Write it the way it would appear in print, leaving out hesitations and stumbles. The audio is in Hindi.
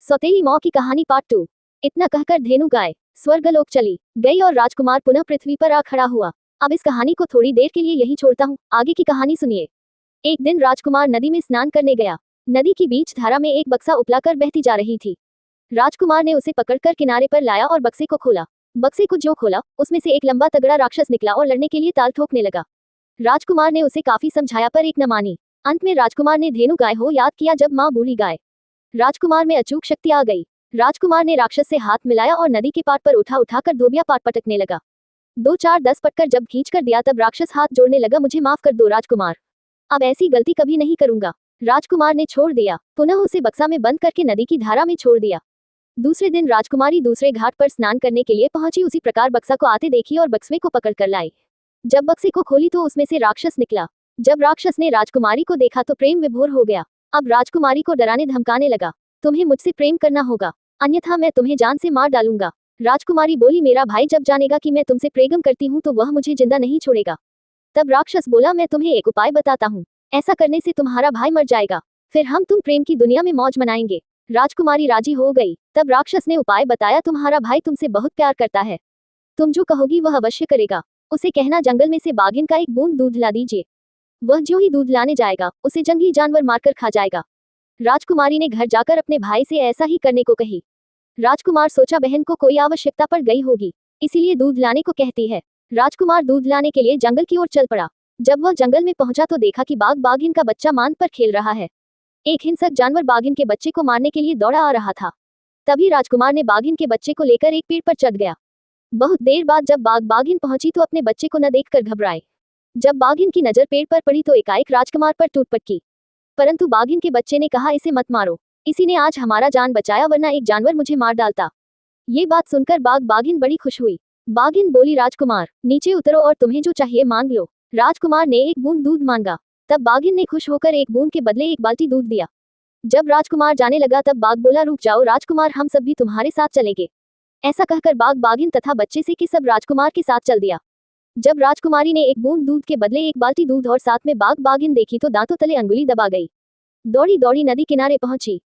सौतेली माँ की कहानी पार्ट 2। इतना कहकर धेनु गाय स्वर्गलोक चली गई और राजकुमार पुनः पृथ्वी पर आ खड़ा हुआ। अब इस कहानी को थोड़ी देर के लिए यहीं छोड़ता हूँ, आगे की कहानी सुनिए। एक दिन राजकुमार नदी में स्नान करने गया। नदी की बीच धारा में एक बक्सा उपलाकर बहती जा रही थी। राजकुमार ने उसे पकड़कर किनारे पर लाया और बक्से को खोला। बक्से को ज्यों खोला, उसमें से एक लंबा तगड़ा राक्षस निकला और लड़ने के लिए ताल ठोकने लगा। राजकुमार ने उसे काफी समझाया पर एक न मानी। अंत में राजकुमार ने धेनु गाय हो याद किया जब माँ बूढ़ी गाय। राजकुमार में अचूक शक्ति आ गई। राजकुमार ने राक्षस से हाथ मिलाया और नदी के पाट पर उठाकर धोबिया पाट पटकने लगा। 2-4-10 पटकर जब खींच कर दिया तब राक्षस हाथ जोड़ने लगा, मुझे माफ कर दो राजकुमार, अब ऐसी गलती कभी नहीं करूंगा। राजकुमार ने छोड़ दिया। पुनः उसे बक्सा में बंद करके नदी की धारा में छोड़ दिया। दूसरे दिन राजकुमारी दूसरे घाट पर स्नान करने के लिए पहुंची। उसी प्रकार बक्सा को आते देखी और बक्सवे को पकड़ कर लाई। जब बक्से को खोली तो उसमें से राक्षस निकला। जब राक्षस ने राजकुमारी को देखा तो प्रेम विभोर हो गया। अब राजकुमारी को डराने धमकाने लगा, तुम्हें मुझसे प्रेम करना होगा, अन्यथा मैं तुम्हें जान से मार डालूंगा। राजकुमारी बोली, मेरा भाई जब जानेगा कि मैं तुमसे प्रेम करती हूँ तो वह मुझे जिंदा नहीं छोड़ेगा। तब राक्षस बोला, मैं तुम्हें एक उपाय बताता हूँ, ऐसा करने से तुम्हारा भाई मर जाएगा, फिर हम तुम प्रेम की दुनिया में मौज मनाएंगे। राजकुमारी राजी हो गई। तब राक्षस ने उपाय बताया, तुम्हारा भाई तुमसे बहुत प्यार करता है, तुम जो कहोगी वह अवश्य करेगा। उसे कहना जंगल में से बाघिन का एक बूंद दूध ला दीजिए, वह ज्यों ही दूध लाने जाएगा उसे जंगली जानवर मारकर खा जाएगा। राजकुमारी ने घर जाकर अपने भाई से ऐसा ही करने को कही। राजकुमार सोचा बहन को कोई आवश्यकता पड़ गई होगी, इसीलिए दूध लाने को कहती है। राजकुमार दूध लाने के लिए जंगल की ओर चल पड़ा। जब वह जंगल में पहुंचा तो देखा कि बाघ बाघिन का बच्चा मांद पर खेल रहा है। एक हिंसक जानवर बाघिन के बच्चे को मारने के लिए दौड़ा आ रहा था। तभी राजकुमार ने बाघिन के बच्चे को लेकर एक पेड़ पर चढ़ गया। बहुत देर बाद जब बाघ बाघिन पहुंची तो अपने बच्चे को न देखकर घबराए। जब बाघिन की नजर पेड़ पर पड़ी तो एकाएक राजकुमार पर टूट पटकी, परंतु बाघिन के बच्चे ने कहा, इसे मत मारो, इसी ने आज हमारा जान बचाया, वरना एक जानवर मुझे मार डालता। ये बात सुनकर बाघ बाघिन बड़ी खुश हुई। बाघिन बोली, राजकुमार नीचे उतरो और तुम्हें जो चाहिए मांग लो। राजकुमार ने एक बूंद दूध मांगा। तब बाघिन ने खुश होकर एक बूंद के बदले एक बाल्टी दूध दिया। जब राजकुमार जाने लगा तब बाघ बोला, रुक जाओ राजकुमार, हम सब भी तुम्हारे साथ चलेंगे। ऐसा कहकर बाघ बाघिन तथा बच्चे से कि सब राजकुमार के साथ चल दिया। जब राजकुमारी ने एक बूंद दूध के बदले एक बाल्टी दूध और साथ में बाघ बाघिन देखी तो दांतों तले अंगुली दबा गई। दौड़ी दौड़ी नदी किनारे पहुंची।